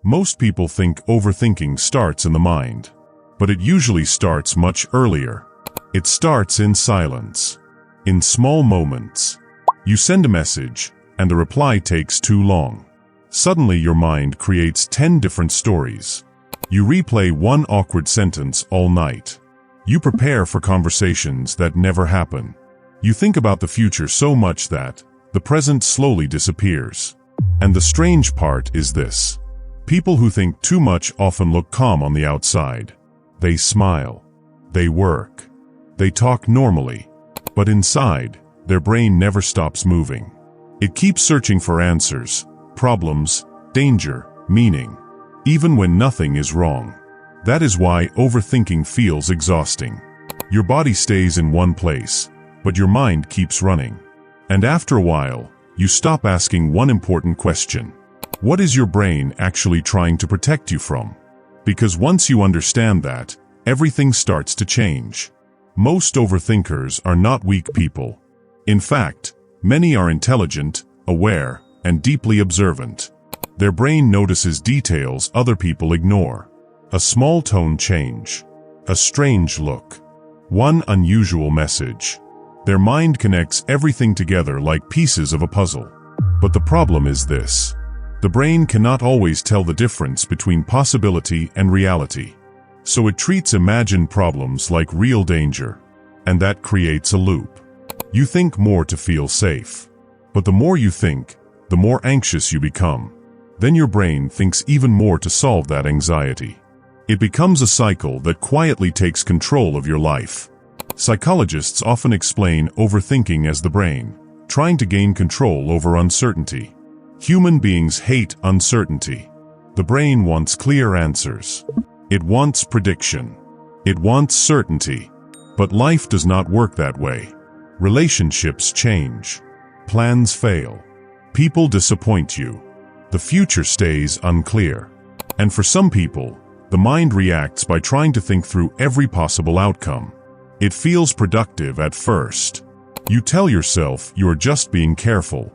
Most people think overthinking starts in the mind, but it usually starts much earlier. It starts in silence, in small moments. You send a message, and the reply takes too long. Suddenly your mind creates 10 different stories. You replay one awkward sentence all night. You prepare for conversations that never happen. You think about the future so much that the present slowly disappears. And the strange part is this. People who think too much often look calm on the outside. They smile. They work. They talk normally. But inside, their brain never stops moving. It keeps searching for answers, problems, danger, meaning, even when nothing is wrong. That is why overthinking feels exhausting. Your body stays in one place, but your mind keeps running. And after a while, you stop asking one important question. What is your brain actually trying to protect you from? Because once you understand that, everything starts to change. Most overthinkers are not weak people. In fact, many are intelligent, aware, and deeply observant. Their brain notices details other people ignore. A small tone change. A strange look. One unusual message. Their mind connects everything together like pieces of a puzzle. But the problem is this. The brain cannot always tell the difference between possibility and reality. So it treats imagined problems like real danger. And that creates a loop. You think more to feel safe. But the more you think, the more anxious you become. Then your brain thinks even more to solve that anxiety. It becomes a cycle that quietly takes control of your life. Psychologists often explain overthinking as the brain trying to gain control over uncertainty. Human beings hate uncertainty. The brain wants clear answers. It wants prediction. It wants certainty. But life does not work that way. Relationships change. Plans fail. People disappoint you. The future stays unclear. And for some people, the mind reacts by trying to think through every possible outcome. It feels productive at first. You tell yourself you are just being careful.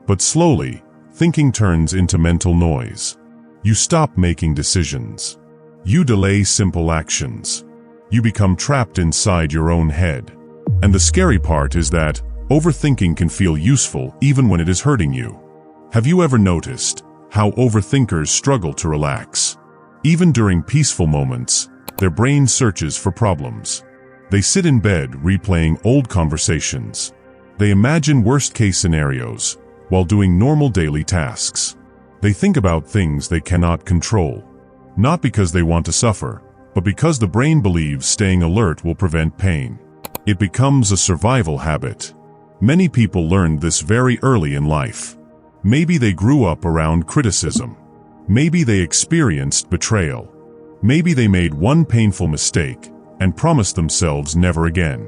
But slowly, thinking turns into mental noise. You stop making decisions. You delay simple actions. You become trapped inside your own head. And the scary part is that overthinking can feel useful even when it is hurting you. Have you ever noticed how overthinkers struggle to relax? Even during peaceful moments, their brain searches for problems. They sit in bed replaying old conversations. They imagine worst-case scenarios while doing normal daily tasks. They think about things they cannot control. Not because they want to suffer, but because the brain believes staying alert will prevent pain. It becomes a survival habit. Many people learned this very early in life. Maybe they grew up around criticism. Maybe they experienced betrayal. Maybe they made one painful mistake and promised themselves never again.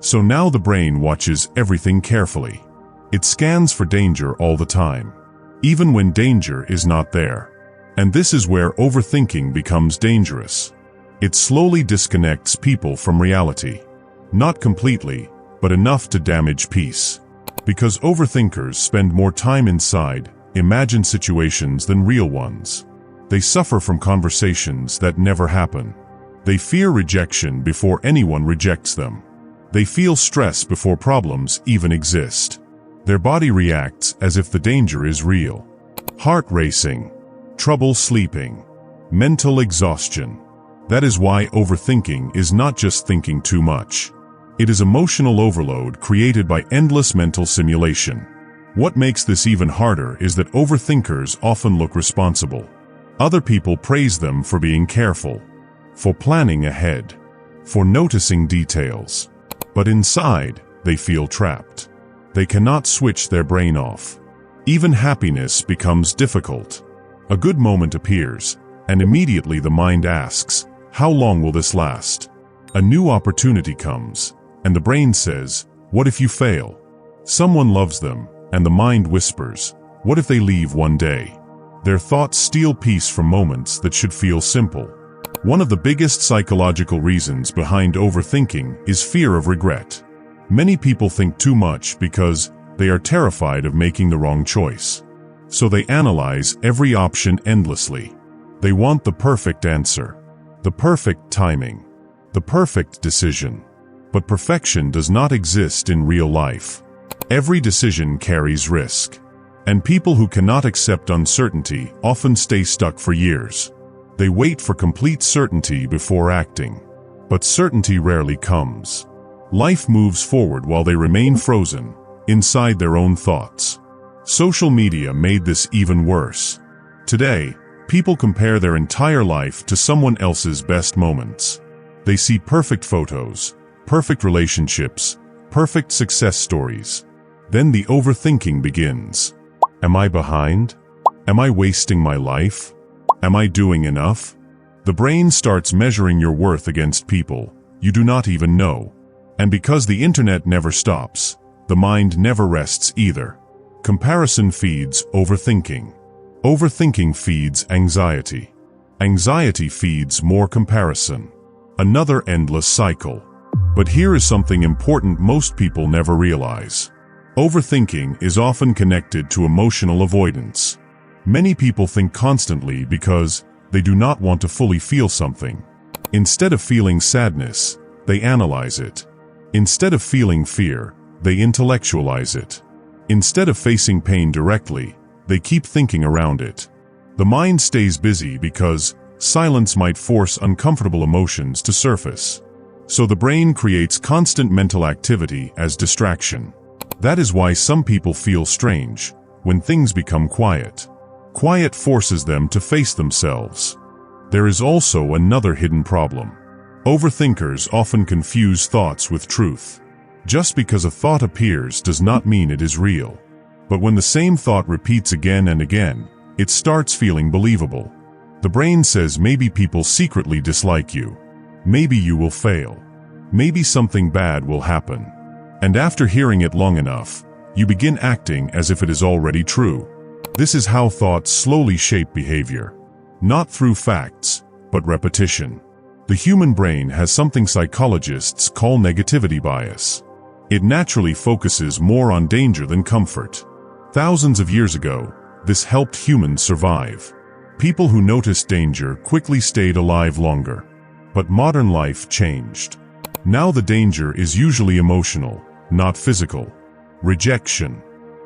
So now the brain watches everything carefully. It scans for danger all the time, even when danger is not there. And this is where overthinking becomes dangerous. It slowly disconnects people from reality. Not completely, but enough to damage peace. Because overthinkers spend more time inside imagined situations than real ones. They suffer from conversations that never happen. They fear rejection before anyone rejects them. They feel stress before problems even exist. Their body reacts as if the danger is real. Heart racing, trouble sleeping, mental exhaustion. That is why overthinking is not just thinking too much. It is emotional overload created by endless mental simulation. What makes this even harder is that overthinkers often look responsible. Other people praise them for being careful, for planning ahead, for noticing details. But inside, they feel trapped. They cannot switch their brain off. Even happiness becomes difficult. A good moment appears, and immediately the mind asks, how long will this last? A new opportunity comes, and the brain says, what if you fail? Someone loves them, and the mind whispers, what if they leave one day? Their thoughts steal peace from moments that should feel simple. One of the biggest psychological reasons behind overthinking is fear of regret. Many people think too much because they are terrified of making the wrong choice. So they analyze every option endlessly. They want the perfect answer, the perfect timing, the perfect decision. But perfection does not exist in real life. Every decision carries risk. And people who cannot accept uncertainty often stay stuck for years. They wait for complete certainty before acting. But certainty rarely comes. Life moves forward while they remain frozen, inside their own thoughts. Social media made this even worse. Today, people compare their entire life to someone else's best moments. They see perfect photos, perfect relationships, perfect success stories. Then the overthinking begins. Am I behind? Am I wasting my life? Am I doing enough? The brain starts measuring your worth against people you do not even know. And because the internet never stops, the mind never rests either. Comparison feeds overthinking. Overthinking feeds anxiety. Anxiety feeds more comparison. Another endless cycle. But here is something important most people never realize. Overthinking is often connected to emotional avoidance. Many people think constantly because they do not want to fully feel something. Instead of feeling sadness, they analyze it. Instead of feeling fear, they intellectualize it. Instead of facing pain directly, they keep thinking around it. The mind stays busy because silence might force uncomfortable emotions to surface. So the brain creates constant mental activity as distraction. That is why some people feel strange when things become quiet. Quiet forces them to face themselves. There is also another hidden problem. Overthinkers often confuse thoughts with truth. Just because a thought appears does not mean it is real. But when the same thought repeats again and again, it starts feeling believable. The brain says maybe people secretly dislike you. Maybe you will fail. Maybe something bad will happen. And after hearing it long enough, you begin acting as if it is already true. This is how thoughts slowly shape behavior. Not through facts, but repetition. The human brain has something psychologists call negativity bias. It naturally focuses more on danger than comfort. Thousands of years ago, this helped humans survive. People who noticed danger quickly stayed alive longer. But modern life changed. Now the danger is usually emotional, not physical. Rejection,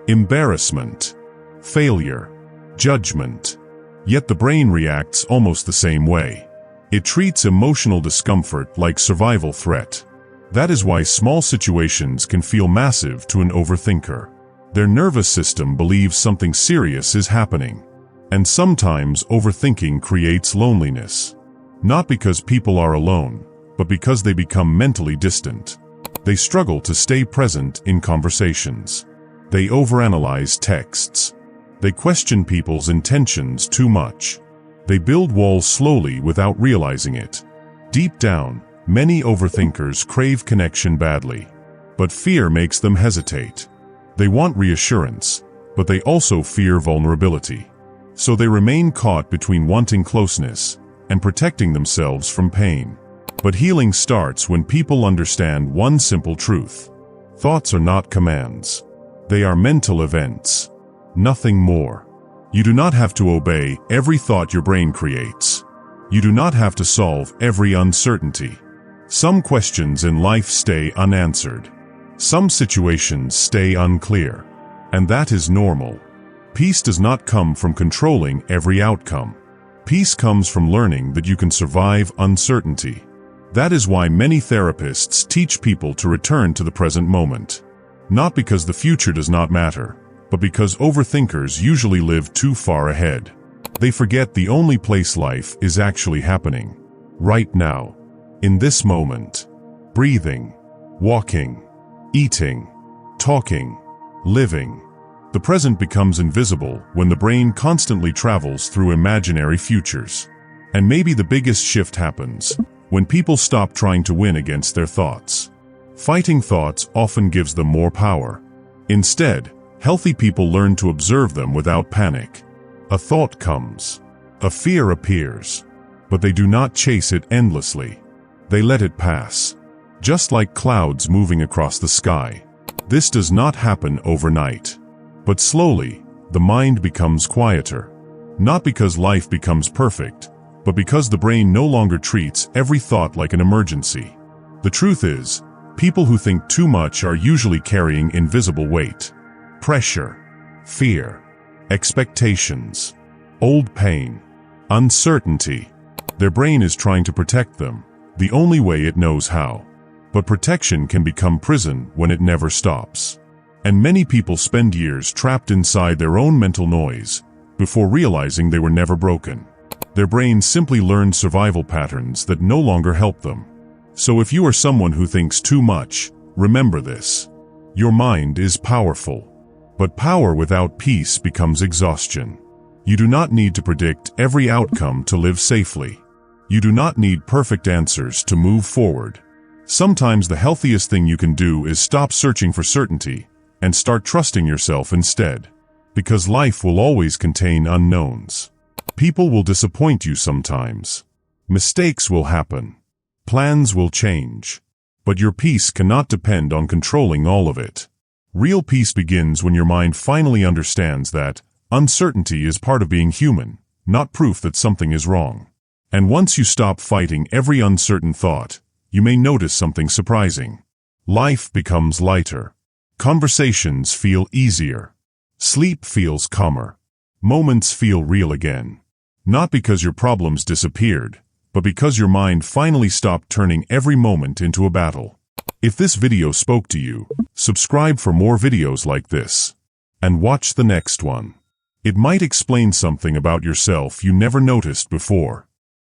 embarrassment, failure, judgment. Yet the brain reacts almost the same way. It treats emotional discomfort like survival threat. That is why small situations can feel massive to an overthinker. Their nervous system believes something serious is happening. And sometimes overthinking creates loneliness. Not because people are alone, but because they become mentally distant. They struggle to stay present in conversations. They overanalyze texts. They question people's intentions too much. They build walls slowly without realizing it. Deep down, many overthinkers crave connection badly. But fear makes them hesitate. They want reassurance, but they also fear vulnerability. So they remain caught between wanting closeness and protecting themselves from pain. But healing starts when people understand one simple truth. Thoughts are not commands. They are mental events. Nothing more. You do not have to obey every thought your brain creates. You do not have to solve every uncertainty. Some questions in life stay unanswered. Some situations stay unclear. And that is normal. Peace does not come from controlling every outcome. Peace comes from learning that you can survive uncertainty. That is why many therapists teach people to return to the present moment. Not because the future does not matter, but because overthinkers usually live too far ahead. They forget the only place life is actually happening. Right now. In this moment. Breathing. Walking. Eating. Talking. Living. The present becomes invisible when the brain constantly travels through imaginary futures. And maybe the biggest shift happens when people stop trying to win against their thoughts. Fighting thoughts often gives them more power. Instead, healthy people learn to observe them without panic. A thought comes. A fear appears. But they do not chase it endlessly. They let it pass. Just like clouds moving across the sky. This does not happen overnight. But slowly, the mind becomes quieter. Not because life becomes perfect, but because the brain no longer treats every thought like an emergency. The truth is, people who think too much are usually carrying invisible weight. Pressure, fear, expectations, old pain, uncertainty. Their brain is trying to protect them, the only way it knows how. But protection can become prison when it never stops. And many people spend years trapped inside their own mental noise before realizing they were never broken. Their brains simply learned survival patterns that no longer help them. So if you are someone who thinks too much, remember this. Your mind is powerful. But power without peace becomes exhaustion. You do not need to predict every outcome to live safely. You do not need perfect answers to move forward. Sometimes the healthiest thing you can do is stop searching for certainty and start trusting yourself instead. Because life will always contain unknowns. People will disappoint you sometimes. Mistakes will happen. Plans will change. But your peace cannot depend on controlling all of it. Real peace begins when your mind finally understands that uncertainty is part of being human, not proof that something is wrong. And once you stop fighting every uncertain thought, you may notice something surprising. Life becomes lighter. Conversations feel easier. Sleep feels calmer. Moments feel real again. Not because your problems disappeared, but because your mind finally stopped turning every moment into a battle. If this video spoke to you, subscribe for more videos like this. And watch the next one. It might explain something about yourself you never noticed before.